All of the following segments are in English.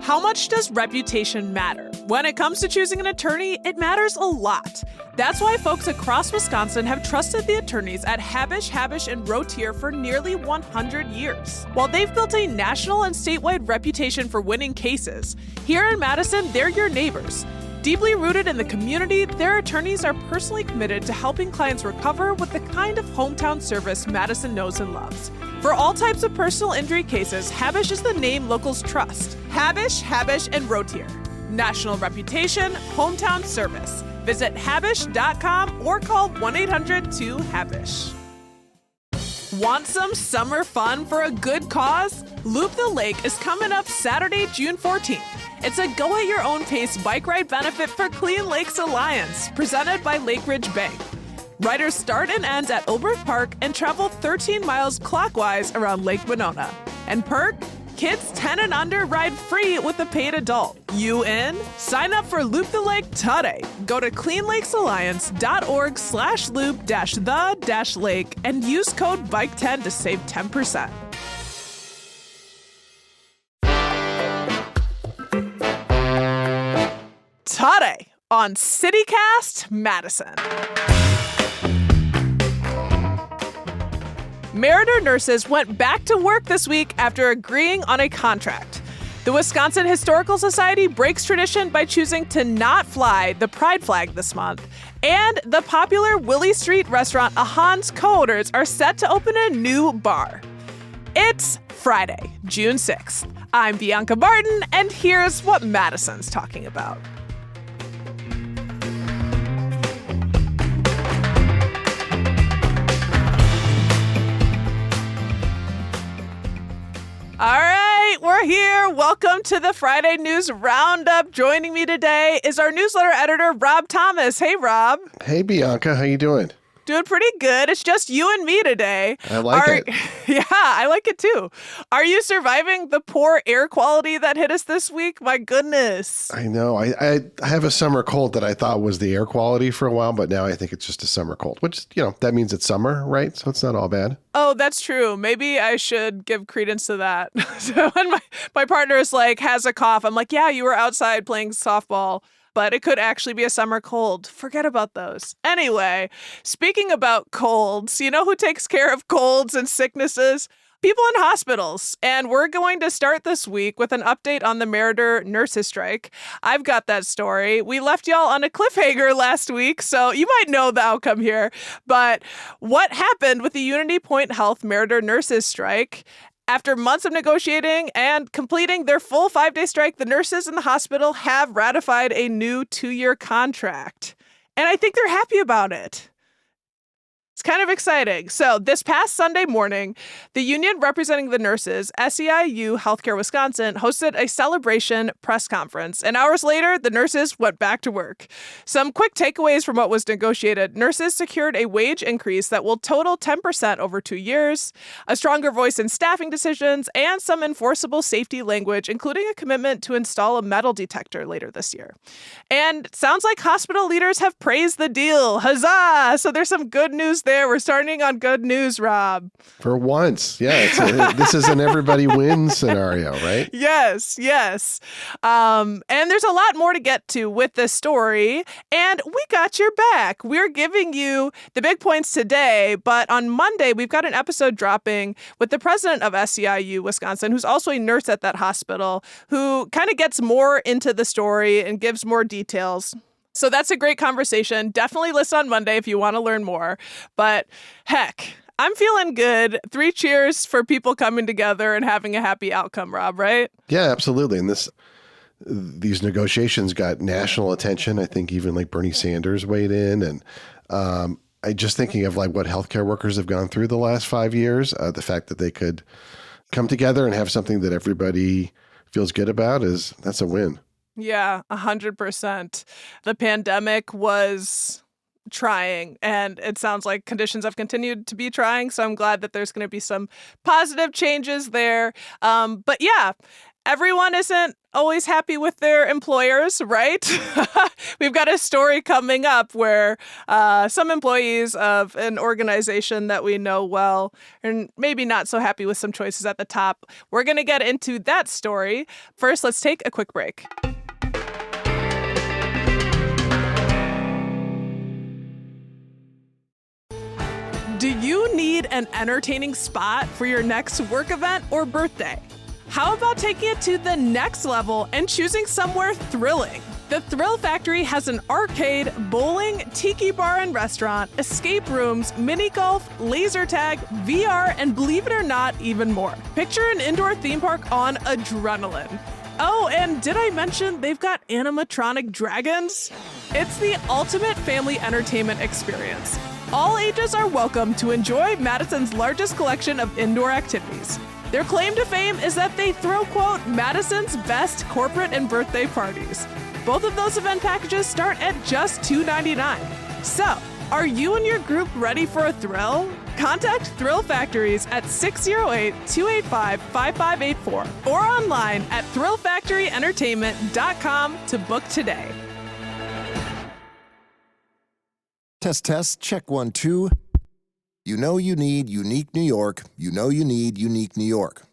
How much does reputation matter? When it comes to choosing an attorney, it matters a lot. That's why folks across Wisconsin have trusted the attorneys at Habish, Habish, and Rotier for nearly 100 years. While they've built a national and statewide reputation for winning cases, here in Madison, they're your neighbors. Deeply rooted in the community, their attorneys are personally committed to helping clients recover with the kind of hometown service Madison knows and loves. For all types of personal injury cases, Habish is the name locals trust. Habish, Habish, and Rotier. National reputation, hometown service. Visit habish.com or call 1-800-2HABISH. Want some summer fun for a good cause? Loop the Lake is coming up Saturday, June 14th. It's a go-at-your-own-pace bike ride benefit for Clean Lakes Alliance, presented by Lake Ridge Bank. Riders start and end at Oberth Park and travel 13 miles clockwise around Lake Winona. And perk? Kids 10 and under ride free with a paid adult. You in? Sign up for Loop the Lake today. Go to cleanlakesalliance.org/loop-the-lake and use code BIKE10 to save 10%. Today on CityCast Madison. Meritor nurses went back to work this week after agreeing on a contract. The Wisconsin Historical Society breaks tradition by choosing to not fly the pride flag this month. And the popular Willy Street restaurant Ahan's co-owners are set to open a new bar. It's Friday, June 6th. I'm Bianca Martin, and here's what Madison's talking about. All right, we're here. Welcome to the Friday News Roundup. Joining me today is our newsletter editor, Rob Thomas. Hey, Rob. Hey, Bianca. How you doing? Doing pretty good. It's just you and me today. I like it. Yeah, I like it too. Are you surviving the poor air quality that hit us this week? My goodness. I know. I have a summer cold that I thought was the air quality for a while, but now I think it's just a summer cold, which, that means it's summer, right? So it's not all bad. Oh, that's true. Maybe I should give credence to that. So when my partner is has a cough, I'm like, yeah, you were outside playing softball. But it could actually be a summer cold. Forget about those. Anyway, speaking about colds, you know who takes care of colds and sicknesses? People in hospitals. And we're going to start this week with an update on the Meritor nurses strike. I've got that story. We left y'all on a cliffhanger last week, so you might know the outcome here. But what happened with the Unity Point Health Meritor nurses strike? After months of negotiating and completing their full 5-day strike, the nurses in the hospital have ratified a new 2-year contract. And I think they're happy about it. It's kind of exciting. So this past Sunday morning, the union representing the nurses, SEIU Healthcare Wisconsin, hosted a celebration press conference. And hours later, the nurses went back to work. Some quick takeaways from what was negotiated. Nurses secured a wage increase that will total 10% over 2 years, a stronger voice in staffing decisions, and some enforceable safety language, including a commitment to install a metal detector later this year. And it sounds like hospital leaders have praised the deal. Huzzah! So there's some good news there. We're starting on good news, Rob. For once. Yeah. This is an everybody wins scenario, right? Yes. And there's a lot more to get to with this story. And we got your back. We're giving you the big points today. But on Monday, we've got an episode dropping with the president of SEIU Wisconsin, who's also a nurse at that hospital, who kind of gets more into the story and gives more details. So that's a great conversation. Definitely listen on Monday if you want to learn more. But heck, I'm feeling good. 3 cheers for people coming together and having a happy outcome, Rob, right? Yeah, absolutely. And these negotiations got national attention. I think even Bernie Sanders weighed in. And I just thinking of what healthcare workers have gone through the last 5 years, the fact that they could come together and have something that everybody feels good about that's a win. Yeah, 100%. The pandemic was trying, and it sounds like conditions have continued to be trying. So I'm glad that there's going to be some positive changes there. But yeah, Everyone isn't always happy with their employers, right? We've got a story coming up where some employees of an organization that we know well are maybe not so happy with some choices at the top. We're going to get into that story. First, let's take a quick break. Do you need an entertaining spot for your next work event or birthday? How about taking it to the next level and choosing somewhere thrilling? The Thrill Factory has an arcade, bowling, tiki bar and restaurant, escape rooms, mini golf, laser tag, VR, and believe it or not, even more. Picture an indoor theme park on adrenaline. Oh, and did I mention they've got animatronic dragons? It's the ultimate family entertainment experience. All ages are welcome to enjoy Madison's largest collection of indoor activities. Their claim to fame is that they throw, quote, Madison's best corporate and birthday parties. Both of those event packages start at just $2.99. So, are you and your group ready for a thrill? Contact Thrill Factories at 608-285-5584 or online at thrillfactoryentertainment.com to book today. Test, check 1, 2. You know you need unique New York. You know you need unique New York.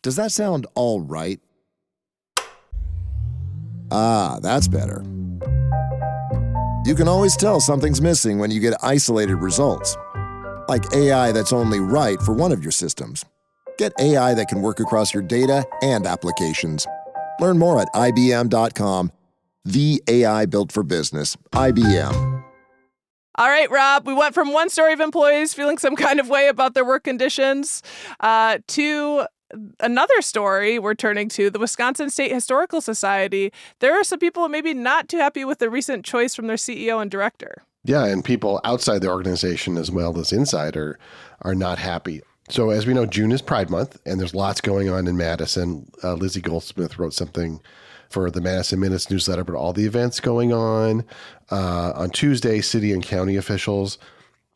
Does that sound all right? Ah, that's better. You can always tell something's missing when you get isolated results. Like AI that's only right for one of your systems. Get AI that can work across your data and applications. Learn more at IBM.com. The AI built for business. IBM. All right, Rob, we went from one story of employees feeling some kind of way about their work conditions to another story we're turning to, the Wisconsin State Historical Society. There are some people maybe not too happy with the recent choice from their CEO and director. Yeah, and people outside the organization as well as inside are not happy. So as we know, June is Pride Month, and there's lots going on in Madison. Lizzie Goldsmith wrote something for the Madison Minutes newsletter about all the events going on. On Tuesday, city and county officials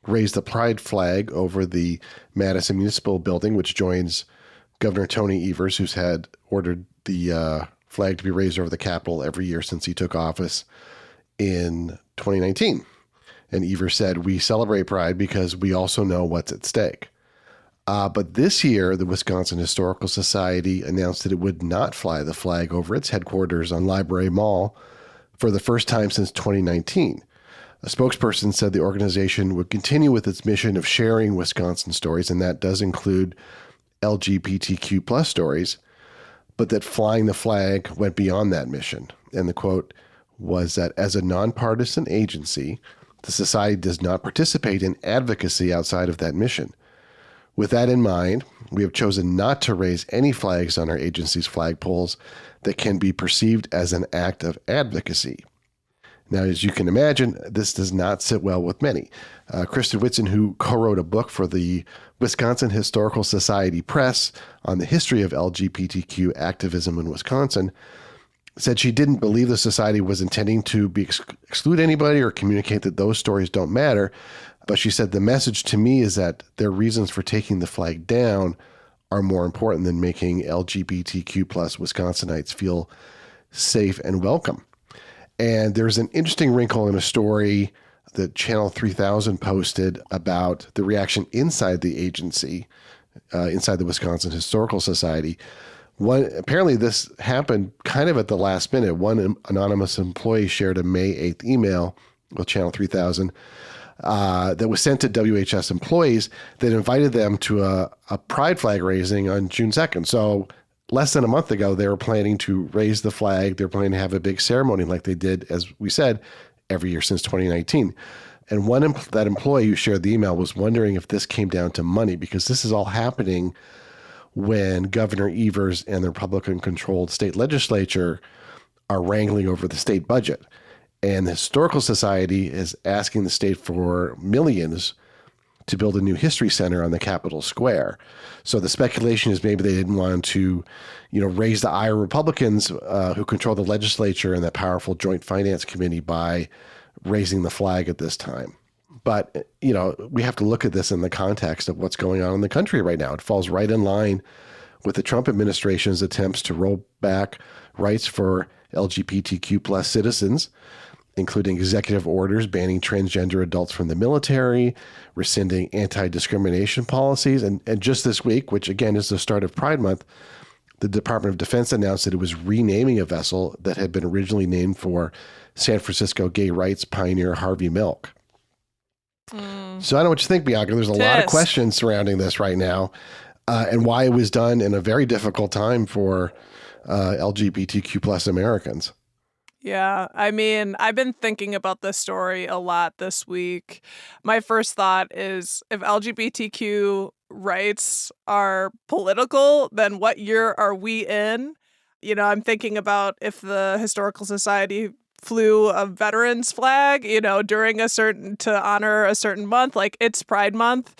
raised the pride flag over the Madison Municipal Building, which joins Governor Tony Evers, who's had ordered the flag to be raised over the Capitol every year since he took office in 2019. And Evers said, "We celebrate Pride because we also know what's at stake." But this year, the Wisconsin Historical Society announced that it would not fly the flag over its headquarters on Library Mall for the first time since 2019. A spokesperson said the organization would continue with its mission of sharing Wisconsin stories, and that does include LGBTQ plus stories, but that flying the flag went beyond that mission. And the quote was that as a nonpartisan agency, the society does not participate in advocacy outside of that mission. With that in mind, we have chosen not to raise any flags on our agency's flagpoles that can be perceived as an act of advocacy. Now, as you can imagine, this does not sit well with many. Kristen Whitson, who co-wrote a book for the Wisconsin Historical Society Press on the history of LGBTQ activism in Wisconsin, said she didn't believe the society was intending to exclude anybody or communicate that those stories don't matter. But she said, the message to me is that their reasons for taking the flag down are more important than making LGBTQ plus Wisconsinites feel safe and welcome. And there's an interesting wrinkle in a story that Channel 3000 posted about the reaction inside the agency, inside the Wisconsin Historical Society. Apparently this happened kind of at the last minute. One anonymous employee shared a May 8th email with Channel 3000 that was sent to WHS employees that invited them to a pride flag raising on June 2nd. So less than a month ago, they were planning to raise the flag. They're planning to have a big ceremony like they did, as we said, every year since 2019. And that employee who shared the email was wondering if this came down to money, because this is all happening when Governor Evers and the Republican-controlled state legislature are wrangling over the state budget. And the Historical Society is asking the state for millions to build a new history center on the Capitol Square. So the speculation is maybe they didn't want to, raise the ire of Republicans who control the legislature and that powerful Joint Finance Committee by raising the flag at this time. But, we have to look at this in the context of what's going on in the country right now. It falls right in line with the Trump administration's attempts to roll back rights for LGBTQ plus citizens, including executive orders banning transgender adults from the military, rescinding anti-discrimination policies. And just this week, which again is the start of Pride Month, the Department of Defense announced that it was renaming a vessel that had been originally named for San Francisco gay rights pioneer Harvey Milk. So I don't know what you think, Bianca. There's a lot of questions surrounding this right now, and why it was done in a very difficult time for LGBTQ plus Americans. Yeah, I mean, I've been thinking about this story a lot this week. My first thought is, if LGBTQ rights are political, then what year are we in? You know, I'm thinking about if the Historical Society flew a veterans flag, you know, to honor a certain month, like it's Pride Month.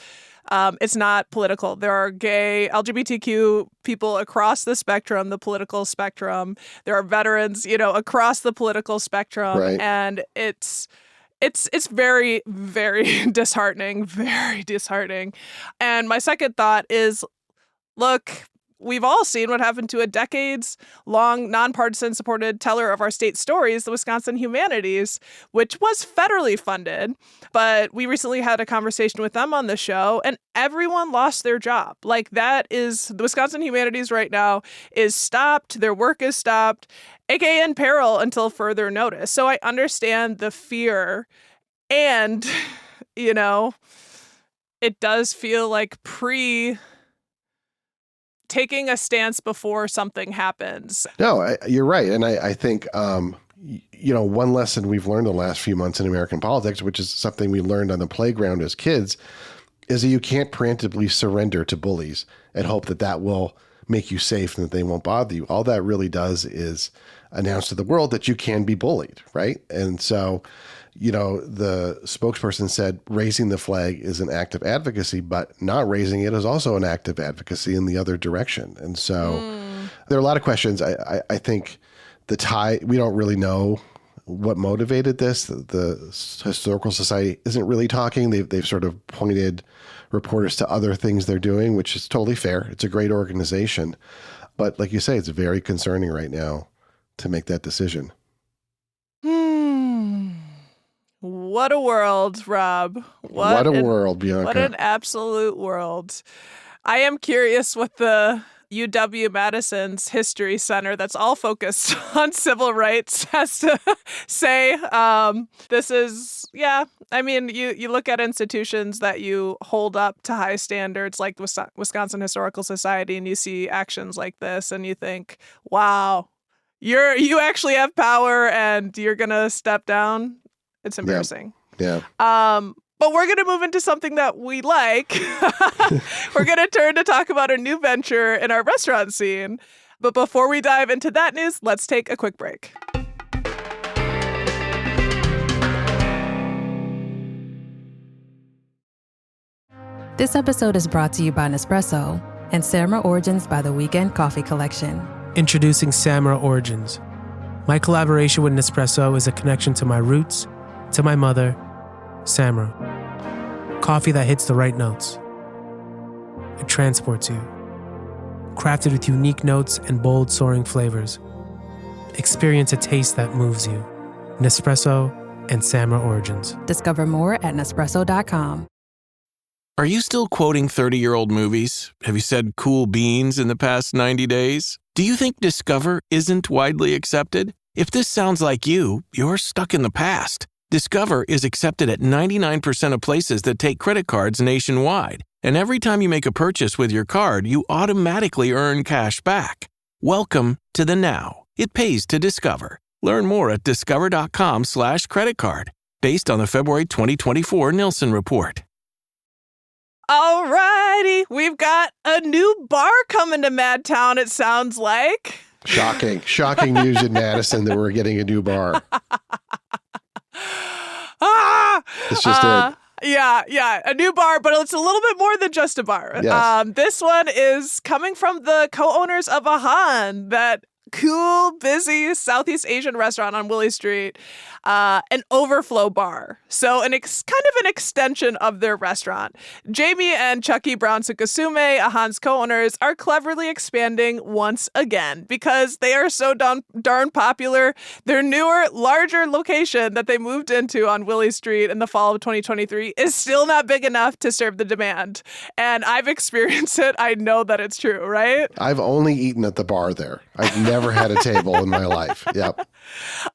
It's not political. There are gay LGBTQ people across the spectrum, the political spectrum. There are veterans, you know, across the political spectrum. Right. And it's very, very disheartening, very disheartening. And my second thought is, look, we've all seen what happened to a decades-long, nonpartisan supported teller of our state stories, the Wisconsin Humanities, which was federally funded. But we recently had a conversation with them on the show, and everyone lost their job. Like, that is, the Wisconsin Humanities right now is stopped. Their work is stopped, aka in peril until further notice. So I understand the fear, and, you know, it does feel like taking a stance before something happens. No, you're right. And I think, you know, one lesson we've learned the last few months in American politics, which is something we learned on the playground as kids, is that you can't preemptively surrender to bullies and hope that that will make you safe and that they won't bother you. All that really does is announce to the world that you can be bullied, right? And so, you know, the spokesperson said raising the flag is an act of advocacy, but not raising it is also an act of advocacy in the other direction. And so there are a lot of questions. I think we don't really know what motivated this. The Historical Society isn't really talking. They've sort of pointed reporters to other things they're doing, which is totally fair. It's a great organization. But like you say, it's very concerning right now to make that decision. What a world, Rob. What a world, Bianca. What an absolute world. I am curious what the UW-Madison's History Center that's all focused on civil rights has to say. This is, yeah, I mean, you look at institutions that you hold up to high standards like the Wisconsin Historical Society, and you see actions like this, and you think, wow, you actually have power and you're going to step down. It's embarrassing. Yeah. But we're going to move into something that we like. We're going to turn to talk about a new venture in our restaurant scene. But before we dive into that news, let's take a quick break. This episode is brought to you by Nespresso and Samra Origins by the Weekend Coffee Collection. Introducing Samra Origins. My collaboration with Nespresso is a connection to my roots, to my mother, Samra. Coffee that hits the right notes. It transports you. Crafted with unique notes and bold, soaring flavors. Experience a taste that moves you. Nespresso and Samra Origins. Discover more at Nespresso.com. Are you still quoting 30-year-old movies? Have you said cool beans in the past 90 days? Do you think Discover isn't widely accepted? If this sounds like you, you're stuck in the past. Discover is accepted at 99% of places that take credit cards nationwide. And every time you make a purchase with your card, you automatically earn cash back. Welcome to the now. It pays to Discover. Learn more at discover.com/creditcard. Based on the February 2024 Nielsen report. Alrighty, we've got a new bar coming to Madtown, it sounds like. Shocking news in Madison that we're getting a new bar. It's just it. Yeah, a new bar, but it's a little bit more than just a bar. Yes. This one is coming from the co-owners of Ahan, that cool, busy Southeast Asian restaurant on Willy Street, an Overflow bar. So kind of an extension of their restaurant. Jamie and Chucky Brown Sukasume, Ahan's co-owners, are cleverly expanding once again because they are so darn popular. Their newer, larger location that they moved into on Willy Street in the fall of 2023 is still not big enough to serve the demand. And I've experienced it. I know that it's true, right? I've only eaten at the bar there. I've never had a table in my life. Yep.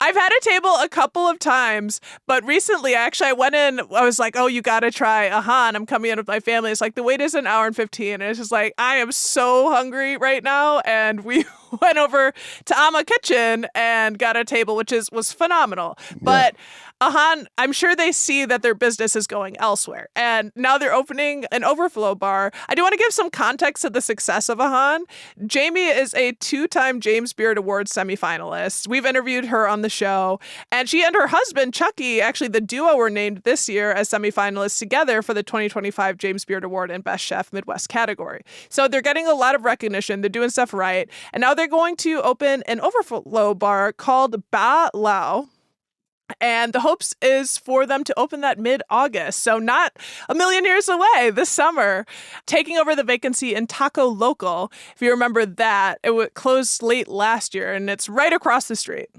I've had a table a couple of times, but recently, actually, I went in, I was like, oh, you got to try Ahan. I'm coming in with my family. It's like, the wait is an hour and 15. And it's just like, I am so hungry right now. And we went over to Amma Kitchen and got a table, which was phenomenal. But Ahan, I'm sure they see that their business is going elsewhere. And now they're opening an Overflow bar. I do want to give some context to the success of Ahan. Jamie is a 2-time James Beard Awards semifinalist. We've interviewed her on the show. And she and her husband, Chucky, actually the duo were named this year as semifinalists together for the 2025 James Beard Award in Best Chef Midwest category. So they're getting a lot of recognition. They're doing stuff right. And now they're going to open an Overflow bar called Ba Lao. And the hopes is for them to open that mid-August. So not a million years away this summer. Taking over the vacancy in Taco Local. If you remember that, it closed late last year and it's right across the street.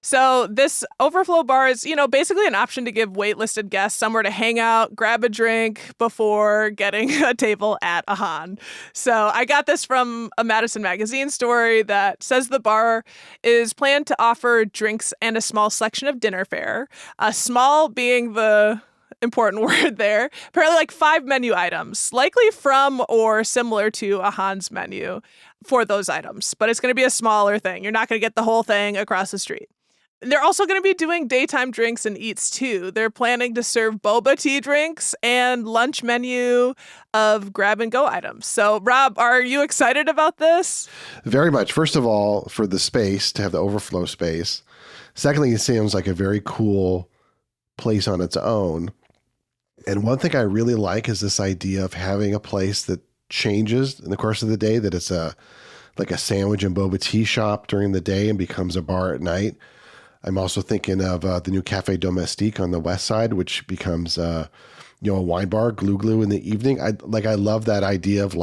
So this Overflow bar is, basically an option to give waitlisted guests somewhere to hang out, grab a drink before getting a table at Ahan. So I got this from a Madison Magazine story that says the bar is planned to offer drinks and a small selection of dinner fare. Small being the important word there. Apparently like 5 menu items, likely from or similar to Ahan's menu for those items. But it's going to be a smaller thing. You're not going to get the whole thing across the street. They're also going to be doing daytime drinks and eats, too. They're planning to serve boba tea drinks and lunch menu of grab-and-go items. So, Rob, are you excited about this? Very much. First of all, for the space, to have the Overflow space. Secondly, it seems like a very cool place on its own. And one thing I really like is this idea of having a place that changes in the course of the day, that it's like a sandwich and boba tea shop during the day and becomes a bar at night. I'm also thinking of the new Cafe Domestique on the west side, which becomes a wine bar, Glue in the evening. I love that idea of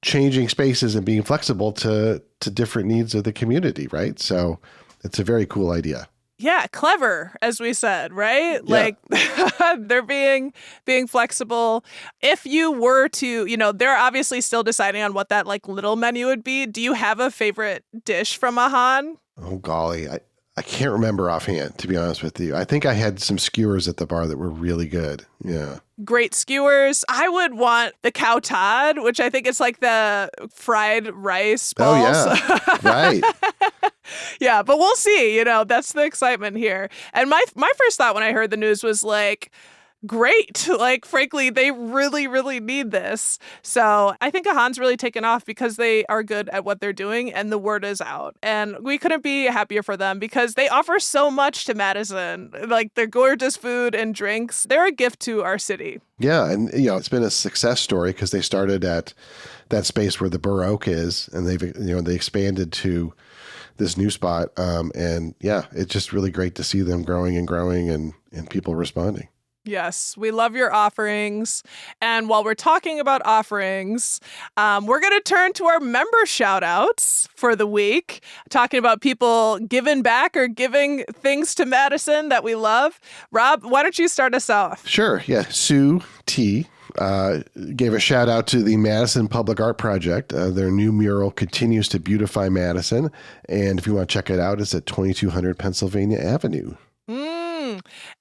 changing spaces and being flexible to different needs of the community, right? So it's a very cool idea. Yeah, clever, as we said, right? Yeah. They're being flexible. If you were to, they're obviously still deciding on what that little menu would be. Do you have a favorite dish from Ahan? Oh, golly. I can't remember offhand, to be honest with you. I think I had some skewers at the bar that were really good. Yeah. Great skewers. I would want the cow Todd, which I think it's like the fried rice balls. Oh, yeah. Right. Yeah, but we'll see. That's the excitement here. And my first thought when I heard the news was great. Frankly, they really, really need this. So I think Ahan's really taken off because they are good at what they're doing and the word is out. And we couldn't be happier for them because they offer so much to Madison. Their gorgeous food and drinks. They're a gift to our city. Yeah. And, it's been a success story because they started at that space where the Burr Oak is and they expanded to this new spot. And yeah, it's just really great to see them growing and people responding. Yes, we love your offerings. And while we're talking about offerings, we're going to turn to our member shout outs for the week, talking about people giving back or giving things to Madison that we love. Rob, why don't you start us off? Sure. Yeah. Sue T. Gave a shout out to the Madison Public Art Project. Their new mural continues to beautify Madison. And if you want to check it out, it's at 2200 Pennsylvania Avenue.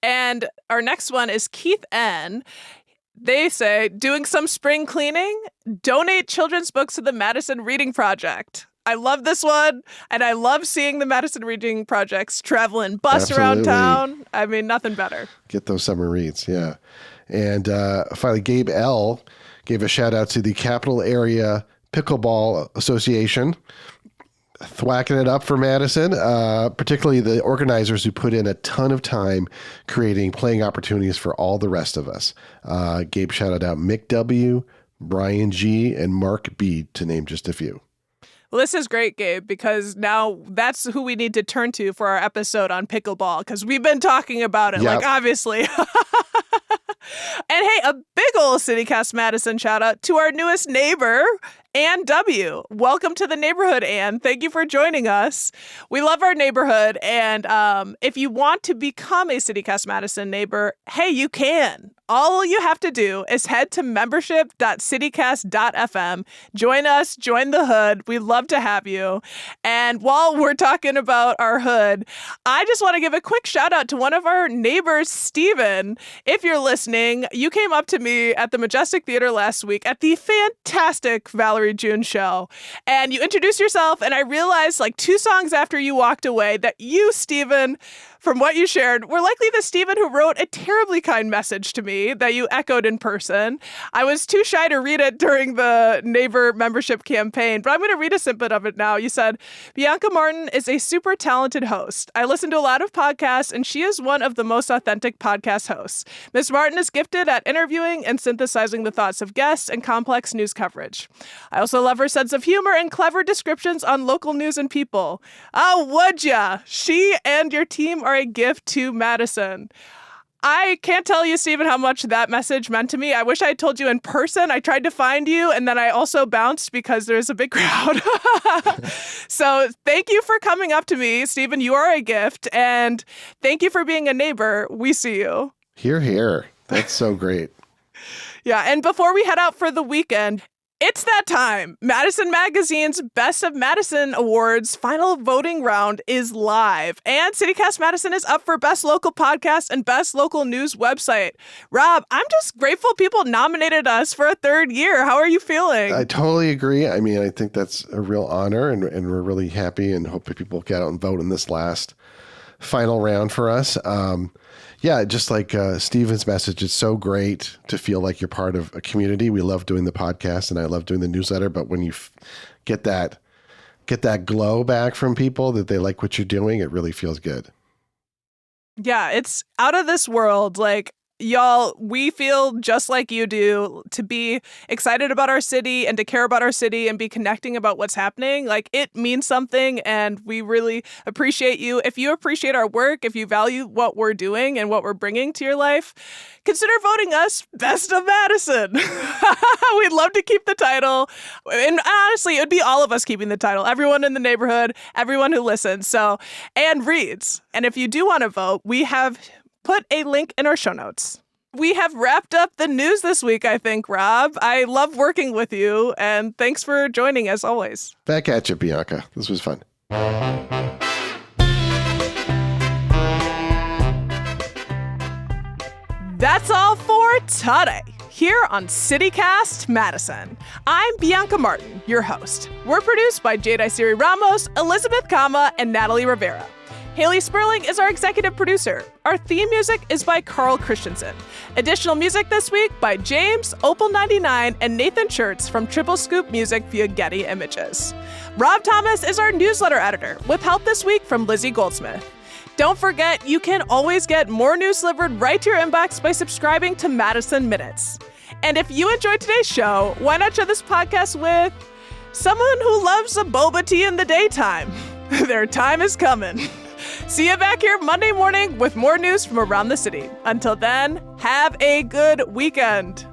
And our next one is Keith N. They say, doing some spring cleaning, donate children's books to the Madison Reading Project. I love this one, and I love seeing the Madison Reading Projects travel in bus around town. I mean, nothing better. Get those summer reads, yeah. And finally, Gabe L. gave a shout out to the Capital Area Pickleball Association. Thwacking it up for Madison, particularly the organizers who put in a ton of time creating playing opportunities for all the rest of us. Gabe shouted out Mick W., Brian G., and Mark B., to name just a few. Well, this is great, Gabe, because now that's who we need to turn to for our episode on pickleball, because we've been talking about it, Yep. like, obviously. And hey, a big ol' CityCast Madison shout out to our newest neighbor, Ann W. Welcome to the neighborhood, Ann. Thank you for joining us. We love our neighborhood, and if you want to become a CityCast Madison neighbor, hey, you can. All you have to do is head to membership.citycast.fm. Join us, join the hood. We'd love to have you. And while we're talking about our hood, I just want to give a quick shout out to one of our neighbors, Steven. If you're listening, you came up to me at the Majestic Theater last week at the fantastic Valerie June show. And you introduced yourself, and I realized like 2 songs after you walked away that you, Steven, from what you shared, were likely the Steven who wrote a terribly kind message to me that you echoed in person. I was too shy to read it during the neighbor membership campaign, but I'm going to read a snippet of it now. You said, Bianca Martin is a super talented host. I listen to a lot of podcasts, and she is one of the most authentic podcast hosts. Miss Martin is gifted at interviewing and synthesizing the thoughts of guests and complex news coverage. I also love her sense of humor and clever descriptions on local news and people. Oh, would ya? She and your team are a gift to Madison. I can't tell you, Stephen, how much that message meant to me. I wish I had told you in person. I tried to find you, and then I also bounced because there's a big crowd. So thank you for coming up to me, Stephen. You are a gift, and thank you for being a neighbor. We see you. Hear, hear. That's so great. Yeah, and before we head out for the weekend, it's that time. Madison Magazine's Best of Madison Awards final voting round is live, and CityCast Madison is up for Best Local Podcast and Best Local News Website. Rob, I'm just grateful people nominated us for a 3rd year. How are you feeling? I totally agree. I mean, I think that's a real honor, and we're really happy and hope that people get out and vote in this last final round for us. Yeah, just like Steven's message, it's so great to feel like you're part of a community. We love doing the podcast, and I love doing the newsletter. But when you get that glow back from people that they like what you're doing, it really feels good. Yeah, it's out of this world. Like, y'all, we feel just like you do to be excited about our city and to care about our city and be connecting about what's happening. Like, it means something, and we really appreciate you. If you appreciate our work, if you value what we're doing and what we're bringing to your life, consider voting us Best of Madison. We'd love to keep the title. And honestly, it would be all of us keeping the title. Everyone in the neighborhood, everyone who listens. So, and reads. And if you do want to vote, we have put a link in our show notes. We have wrapped up the news this week, I think, Rob. I love working with you, and thanks for joining as always. Back at you, Bianca. This was fun. That's all for today here on CityCast Madison. I'm Bianca Martin, your host. We're produced by Jade Isiri Ramos, Elizabeth Kama, and Natalie Rivera. Haley Sperling is our executive producer. Our theme music is by Carl Christensen. Additional music this week by James, Opal99, and Nathan Schertz from Triple Scoop Music via Getty Images. Rob Thomas is our newsletter editor, with help this week from Lizzie Goldsmith. Don't forget, you can always get more news delivered right to your inbox by subscribing to Madison Minutes. And if you enjoyed today's show, why not share this podcast with someone who loves a boba tea in the daytime? Their time is coming. See you back here Monday morning with more news from around the city. Until then, have a good weekend.